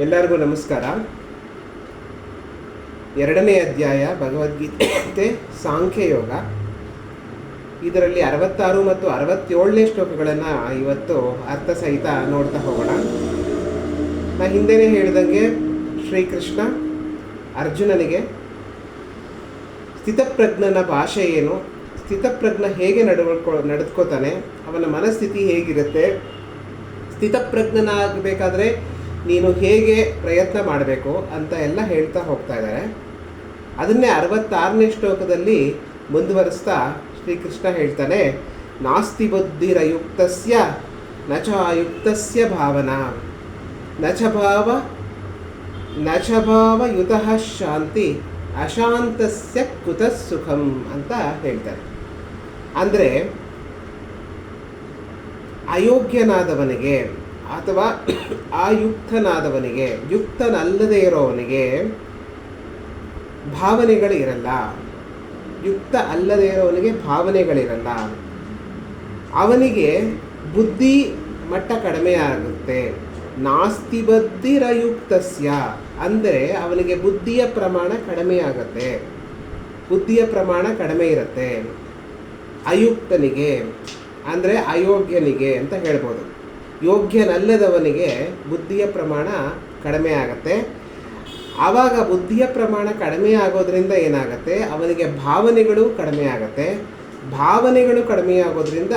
ಎಲ್ಲರಿಗೂ ನಮಸ್ಕಾರ. ಎರಡನೇ ಅಧ್ಯಾಯ ಭಗವದ್ಗೀತೆ ಸಾಂಖ್ಯಯೋಗ. ಇದರಲ್ಲಿ 66 ಮತ್ತು 67ನೇ ಶ್ಲೋಕಗಳನ್ನು ಇವತ್ತು ಅರ್ಥಸಹಿತ ನೋಡ್ತಾ ಹೋಗೋಣ. ನಾ ಹಿಂದೆನೇ ಹೇಳಿದಂಗೆ ಶ್ರೀಕೃಷ್ಣ ಅರ್ಜುನನಿಗೆ ಸ್ಥಿತಪ್ರಜ್ಞನ ಭಾಷೆ ಏನು, ಸ್ಥಿತಪ್ರಜ್ಞ ಹೇಗೆ ನಡೆದುಕೋತಾನೆ, ಅವನ ಮನಸ್ಥಿತಿ ಹೇಗಿರುತ್ತೆ, ಸ್ಥಿತಪ್ರಜ್ಞನಾಗಬೇಕಾದ್ರೆ ನೀನು ಹೇಗೆ ಪ್ರಯತ್ನ ಮಾಡಬೇಕು ಅಂತ ಎಲ್ಲ ಹೇಳ್ತಾ ಹೋಗ್ತಾ ಇದ್ದಾರೆ. ಅದನ್ನೇ 66ನೇ ಶ್ಲೋಕದಲ್ಲಿ ಮುಂದುವರಿಸ್ತಾ ಶ್ರೀಕೃಷ್ಣ ಹೇಳ್ತಾನೆ, ನಾಸ್ತಿ ಬುದ್ಧಿರಯುಕ್ತಸ್ಯ ನ ಚ ಅಯುಕ್ತಸ್ಯ ಭಾವನಾ ನ ಚ ಭಾವಯುತಃ ಶಾಂತಿ ಅಶಾಂತಸ್ಯ ಕುತಃ ಸುಖಂ ಅಂತ ಹೇಳ್ತಾರೆ. ಅಂದರೆ ಅಯೋಗ್ಯನಾದವನಿಗೆ ಅಥವಾ ಆಯುಕ್ತನಾದವನಿಗೆ, ಯುಕ್ತನಲ್ಲದೆ ಇರೋವನಿಗೆ ಭಾವನೆಗಳಿರಲ್ಲ. ಯುಕ್ತ ಅಲ್ಲದೆ ಇರೋವನಿಗೆ ಭಾವನೆಗಳಿರಲ್ಲ. ಅವನಿಗೆ ಬುದ್ಧಿ ಮಟ್ಟ ಕಡಿಮೆ ಆಗುತ್ತೆ. ನಾಸ್ತಿ ಬುದ್ಧಿರಯುಕ್ತಸ್ಯ ಅಂದರೆ ಅವನಿಗೆ ಬುದ್ಧಿಯ ಪ್ರಮಾಣ ಕಡಿಮೆ ಆಗುತ್ತೆ, ಬುದ್ಧಿಯ ಪ್ರಮಾಣ ಕಡಿಮೆ ಇರುತ್ತೆ. ಅಯುಕ್ತನಿಗೆ ಅಂದರೆ ಅಯೋಗ್ಯನಿಗೆ ಅಂತ ಹೇಳ್ಬೋದು. ಯೋಗ್ಯನಲ್ಲದವನಿಗೆ ಬುದ್ಧಿಯ ಪ್ರಮಾಣ ಕಡಿಮೆ ಆಗುತ್ತೆ. ಆವಾಗ ಬುದ್ಧಿಯ ಪ್ರಮಾಣ ಕಡಿಮೆ ಆಗೋದ್ರಿಂದ ಏನಾಗುತ್ತೆ, ಅವನಿಗೆ ಭಾವನೆಗಳು ಕಡಿಮೆ ಆಗುತ್ತೆ. ಭಾವನೆಗಳು ಕಡಿಮೆ ಆಗೋದ್ರಿಂದ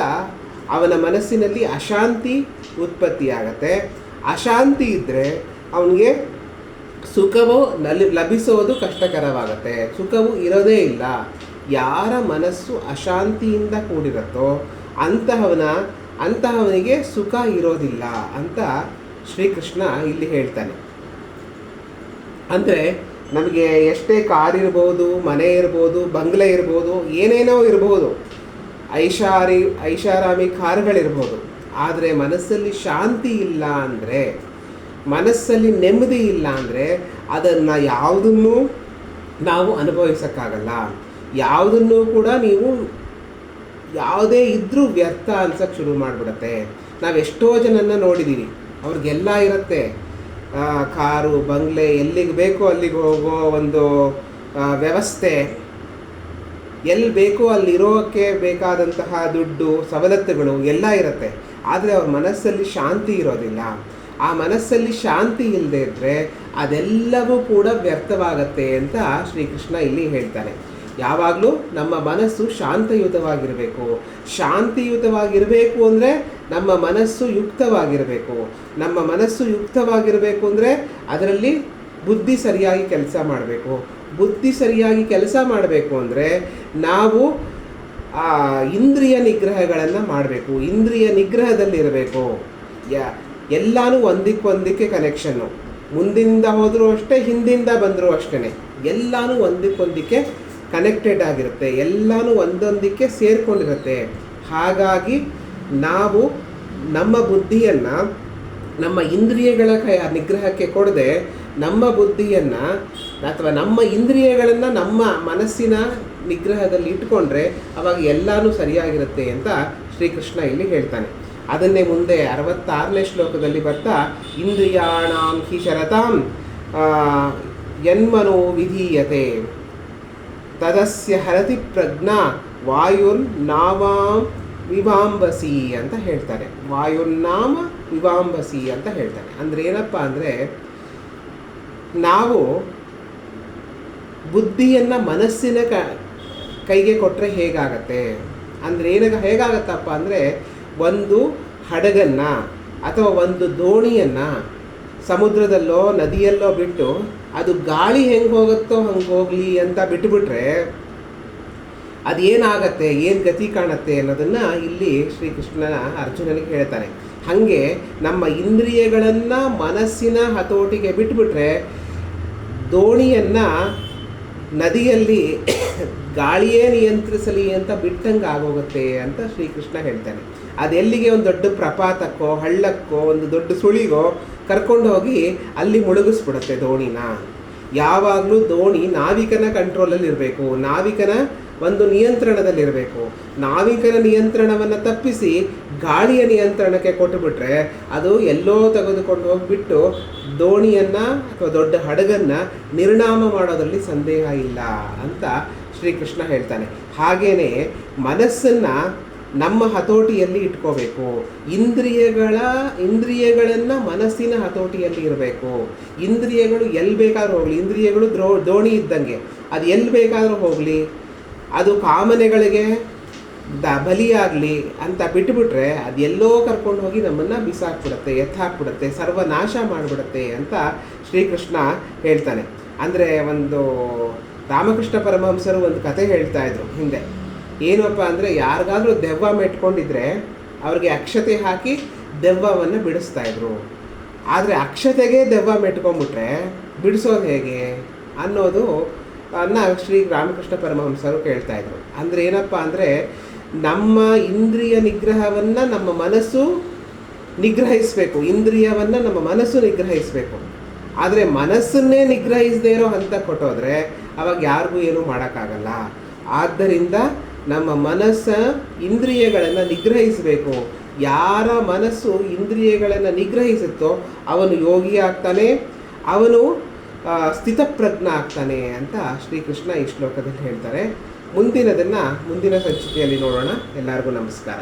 ಅವನ ಮನಸ್ಸಿನಲ್ಲಿ ಅಶಾಂತಿ ಉತ್ಪತ್ತಿಯಾಗತ್ತೆ. ಅಶಾಂತಿ ಇದ್ದರೆ ಅವನಿಗೆ ಸುಖವು ಲಭಿಸೋದು ಕಷ್ಟಕರವಾಗುತ್ತೆ, ಸುಖವು ಇರೋದೇ ಇಲ್ಲ. ಯಾರ ಮನಸ್ಸು ಅಶಾಂತಿಯಿಂದ ಕೂಡಿರುತ್ತೋ ಅಂತಹವನಿಗೆ ಸುಖ ಇರೋದಿಲ್ಲ ಅಂತ ಶ್ರೀಕೃಷ್ಣ ಇಲ್ಲಿ ಹೇಳ್ತಾನೆ. ಅಂದರೆ ನಮಗೆ ಎಷ್ಟೇ ಕಾರ್ ಇರ್ಬೋದು, ಮನೆ ಇರ್ಬೋದು, ಬಂಗ್ಲೆ ಇರ್ಬೋದು, ಏನೇನೋ ಇರ್ಬೋದು, ಐಷಾರಾಮಿ ಕಾರುಗಳಿರ್ಬೋದು, ಆದರೆ ಮನಸ್ಸಲ್ಲಿ ಶಾಂತಿ ಇಲ್ಲ ಅಂದರೆ, ಮನಸ್ಸಲ್ಲಿ ನೆಮ್ಮದಿ ಇಲ್ಲ ಅಂದರೆ ಅದನ್ನು ಯಾವುದನ್ನೂ ನಾವು ಅನುಭವಿಸೋಕ್ಕಾಗಲ್ಲ. ಯಾವುದನ್ನೂ ಕೂಡ ನೀವು ಯಾವುದೇ ಇದ್ದರೂ ವ್ಯರ್ಥ ಅನ್ಸೋಕ್ಕೆ ಶುರು ಮಾಡಿಬಿಡುತ್ತೆ. ನಾವು ಎಷ್ಟೋ ಜನನ್ನ ನೋಡಿದ್ದೀವಿ, ಅವ್ರಿಗೆಲ್ಲ ಇರುತ್ತೆ, ಕಾರು, ಬಂಗ್ಲೆ, ಎಲ್ಲಿಗೆ ಬೇಕೋ ಅಲ್ಲಿಗೆ ಹೋಗೋ ಒಂದು ವ್ಯವಸ್ಥೆ, ಎಲ್ಲಿ ಬೇಕೋ ಅಲ್ಲಿರೋಕ್ಕೆ ಬೇಕಾದಂತಹ ದುಡ್ಡು, ಸವಲತ್ತುಗಳು ಎಲ್ಲ ಇರುತ್ತೆ. ಆದರೆ ಅವ್ರ ಮನಸ್ಸಲ್ಲಿ ಶಾಂತಿ ಇರೋದಿಲ್ಲ. ಆ ಮನಸ್ಸಲ್ಲಿ ಶಾಂತಿ ಇಲ್ಲದೆ ಇದ್ದರೆ ಅದೆಲ್ಲವೂ ಕೂಡ ವ್ಯರ್ಥವಾಗತ್ತೆ ಅಂತ ಶ್ರೀಕೃಷ್ಣ ಇಲ್ಲಿ ಹೇಳ್ತಾನೆ. ಯಾವಾಗಲೂ ನಮ್ಮ ಮನಸ್ಸು ಶಾಂತಯುತವಾಗಿರಬೇಕು. ಶಾಂತಿಯುತವಾಗಿರಬೇಕು ಅಂದರೆ ನಮ್ಮ ಮನಸ್ಸು ಯುಕ್ತವಾಗಿರಬೇಕು. ನಮ್ಮ ಮನಸ್ಸು ಯುಕ್ತವಾಗಿರಬೇಕು ಅಂದರೆ ಅದರಲ್ಲಿ ಬುದ್ಧಿ ಸರಿಯಾಗಿ ಕೆಲಸ ಮಾಡಬೇಕು. ಬುದ್ಧಿ ಸರಿಯಾಗಿ ಕೆಲಸ ಮಾಡಬೇಕು ಅಂದರೆ ನಾವು ಇಂದ್ರಿಯ ನಿಗ್ರಹಗಳನ್ನು ಮಾಡಬೇಕು. ಇಂದ್ರಿಯ ನಿಗ್ರಹದಲ್ಲಿರಬೇಕು. ಎಲ್ಲನೂ ಒಂದಕ್ಕೊಂದಕ್ಕೆ ಕನೆಕ್ಷನ್ನು. ಮುಂದಿಂದ ಹೋದರೂ ಅಷ್ಟೇ, ಹಿಂದಿಂದ ಬಂದರೂ ಅಷ್ಟೇ, ಎಲ್ಲನೂ ಒಂದಕ್ಕೊಂದಕ್ಕೆ ಕನೆಕ್ಟೆಡ್ ಆಗಿರುತ್ತೆ, ಎಲ್ಲನೂ ಒಂದೊಂದಕ್ಕೆ ಸೇರಿಕೊಂಡಿರುತ್ತೆ. ಹಾಗಾಗಿ ನಾವು ನಮ್ಮ ಬುದ್ಧಿಯನ್ನು ನಮ್ಮ ಇಂದ್ರಿಯಗಳ ನಿಗ್ರಹಕ್ಕೆ ಕೊಡದೆ ನಮ್ಮ ಬುದ್ಧಿಯನ್ನು ಅಥವಾ ನಮ್ಮ ಇಂದ್ರಿಯಗಳನ್ನು ನಮ್ಮ ಮನಸ್ಸಿನ ನಿಗ್ರಹದಲ್ಲಿ ಇಟ್ಕೊಂಡ್ರೆ ಅವಾಗ ಎಲ್ಲನೂ ಸರಿಯಾಗಿರುತ್ತೆ ಅಂತ ಶ್ರೀಕೃಷ್ಣ ಇಲ್ಲಿ ಹೇಳ್ತಾನೆ. ಅದನ್ನೇ ಮುಂದೆ 66ನೇ ಶ್ಲೋಕದಲ್ಲಿ ಬರ್ತಾ, ಇಂದ್ರಿಯಾಣಾಂ ಹಿ ಶರತಾಂ ಯನ್ಮನೋ ವಿಧೀಯತೆ ತದಸ್ಯ ಹರತಿ ಪ್ರಜ್ಞಾ ವಾಯುರ್ನಾವಾಂ ವಿವಾಂಬಸಿ ಅಂತ ಹೇಳ್ತಾರೆ. ವಾಯುರ್ನಾಮ ವಿವಾಂಬಸಿ ಅಂತ ಹೇಳ್ತಾರೆ. ಅಂದರೆ ಏನಪ್ಪ ಅಂದರೆ, ನಾವು ಬುದ್ಧಿಯನ್ನು ಮನಸ್ಸಿನ ಕೈಗೆ ಕೊಟ್ಟರೆ ಹೇಗಾಗತ್ತೆ ಅಂದರೆ ಹೇಗಾಗತ್ತಪ್ಪ ಅಂದರೆ, ಒಂದು ಹಡಗನ್ನು ಅಥವಾ ಒಂದು ದೋಣಿಯನ್ನು ಸಮುದ್ರದಲ್ಲೋ ನದಿಯಲ್ಲೋ ಬಿಟ್ಟು ಅದು ಗಾಳಿ ಹೆಂಗೆ ಹೋಗುತ್ತೋ ಹಂಗೆ ಹೋಗಲಿ ಅಂತ ಬಿಟ್ಟುಬಿಟ್ರೆ ಅದೇನಾಗತ್ತೆ, ಏನು ಗತಿ ಕಾಣುತ್ತೆ ಅನ್ನೋದನ್ನು ಇಲ್ಲಿ ಶ್ರೀಕೃಷ್ಣನ ಅರ್ಜುನನಿಗೆ ಹೇಳ್ತಾನೆ. ಹಾಗೆ ನಮ್ಮ ಇಂದ್ರಿಯಗಳನ್ನು ಮನಸ್ಸಿನ ಹತೋಟಿಗೆ ಬಿಟ್ಟುಬಿಟ್ರೆ ದೋಣಿಯನ್ನು ನದಿಯಲ್ಲಿ ಗಾಳಿಯೇ ನಿಯಂತ್ರಿಸಲಿ ಅಂತ ಬಿಟ್ಟಂಗೆ ಆಗೋಗುತ್ತೆ ಅಂತ ಶ್ರೀಕೃಷ್ಣ ಹೇಳ್ತಾನೆ. ಅದೆಲ್ಲಿಗೆ ಒಂದು ದೊಡ್ಡ ಪ್ರಪಾತಕ್ಕೋ ಹಳ್ಳಕ್ಕೋ ಒಂದು ದೊಡ್ಡ ಸುಳಿಗೋ ಕರ್ಕೊಂಡು ಹೋಗಿ ಅಲ್ಲಿ ಮುಳುಗಿಸ್ಬಿಡುತ್ತೆ ದೋಣಿನ. ಯಾವಾಗಲೂ ದೋಣಿ ನಾವಿಕನ ಕಂಟ್ರೋಲಲ್ಲಿ ಇರಬೇಕು. ನಾವಿಕನ ಒಂದು ನಿಯಂತ್ರಣದಲ್ಲಿರಬೇಕು. ನಾವಿಕನ ನಿಯಂತ್ರಣವನ್ನು ತಪ್ಪಿಸಿ ಗಾಳಿಯ ನಿಯಂತ್ರಣಕ್ಕೆ ಕೊಟ್ಟುಬಿಟ್ರೆ ಅದು ಎಲ್ಲೋ ತೆಗೆದುಕೊಂಡು ಹೋಗಿಬಿಟ್ಟು ದೋಣಿಯನ್ನು ಅಥವಾ ದೊಡ್ಡ ಹಡಗನ್ನು ನಿರ್ನಾಮ ಮಾಡೋದರಲ್ಲಿ ಸಂದೇಹ ಇಲ್ಲ ಅಂತ ಶ್ರೀಕೃಷ್ಣ ಹೇಳ್ತಾನೆ. ಹಾಗೇ ಮನಸ್ಸನ್ನು ನಮ್ಮ ಹತೋಟಿಯಲ್ಲಿ ಇಟ್ಕೋಬೇಕು. ಇಂದ್ರಿಯಗಳನ್ನು ಮನಸ್ಸಿನ ಹತೋಟಿಯಲ್ಲಿ ಇರಬೇಕು. ಇಂದ್ರಿಯಗಳು ಎಲ್ಲಿ ಬೇಕಾದ್ರೂ ಹೋಗಲಿ, ಇಂದ್ರಿಯಗಳು ದೋಣಿ ಇದ್ದಂಗೆ, ಅದು ಎಲ್ಲಿ ಬೇಕಾದರೂ ಹೋಗಲಿ, ಅದು ಕಾಮನೆಗಳಿಗೆ ಬಲಿಯಾಗಲಿ ಅಂತ ಬಿಟ್ಟುಬಿಟ್ರೆ ಅದು ಎಲ್ಲೋ ಕರ್ಕೊಂಡು ಹೋಗಿ ನಮ್ಮನ್ನು ಬಿಸಾಕ್ಬಿಡುತ್ತೆ, ಎತ್ತಾಕ್ಬಿಡುತ್ತೆ, ಸರ್ವನಾಶ ಮಾಡಿಬಿಡುತ್ತೆ ಅಂತ ಶ್ರೀಕೃಷ್ಣ ಹೇಳ್ತಾನೆ. ಅಂದರೆ ಒಂದು ರಾಮಕೃಷ್ಣ ಪರಮಹಂಸರು ಒಂದು ಕತೆ ಹೇಳ್ತಾ ಇದ್ರು ಹಿಂದೆ. ಏನಪ್ಪ ಅಂದರೆ, ಯಾರಿಗಾದ್ರೂ ದೆವ್ವ ಮೆಟ್ಕೊಂಡಿದ್ರೆ ಅವ್ರಿಗೆ ಅಕ್ಷತೆ ಹಾಕಿ ದೆವ್ವವನ್ನು ಬಿಡಿಸ್ತಾಯಿದ್ರು. ಆದರೆ ಅಕ್ಷತೆಗೆ ದೆವ್ವ ಮೆಟ್ಕೊಂಡ್ಬಿಟ್ರೆ ಬಿಡಿಸೋದು ಹೇಗೆ ಅನ್ನೋದು ಶ್ರೀ ರಾಮಕೃಷ್ಣ ಪರಮಹಂಸರು ಕೇಳ್ತಾಯಿದ್ರು. ಅಂದರೆ ಏನಪ್ಪ ಅಂದರೆ, ನಮ್ಮ ಇಂದ್ರಿಯ ನಿಗ್ರಹವನ್ನು ನಮ್ಮ ಮನಸ್ಸು ನಿಗ್ರಹಿಸಬೇಕು, ಇಂದ್ರಿಯವನ್ನು ನಮ್ಮ ಮನಸ್ಸು ನಿಗ್ರಹಿಸಬೇಕು. ಆದರೆ ಮನಸ್ಸನ್ನೇ ನಿಗ್ರಹಿಸದೇ ಇರೋ ಹಂತ ಕೊಟ್ಟೋದ್ರೆ ಅವಾಗ ಯಾರಿಗೂ ಏನೂ ಮಾಡೋಕ್ಕಾಗಲ್ಲ. ಆದ್ದರಿಂದ ನಮ್ಮ ಇಂದ್ರಿಯಗಳನ್ನು ನಿಗ್ರಹಿಸಬೇಕು. ಯಾರ ಮನಸ್ಸು ಇಂದ್ರಿಯಗಳನ್ನು ನಿಗ್ರಹಿಸುತ್ತೋ ಅವನು ಯೋಗಿ ಆಗ್ತಾನೆ, ಅವನು ಸ್ಥಿತಪ್ರಜ್ಞ ಆಗ್ತಾನೆ ಅಂತ ಶ್ರೀಕೃಷ್ಣ ಈ ಶ್ಲೋಕದಲ್ಲಿ ಹೇಳ್ತಾರೆ. ಮುಂದಿನ ಸಂಚಿಕೆಯಲ್ಲಿ ನೋಡೋಣ. ಎಲ್ಲರಿಗೂ ನಮಸ್ಕಾರ.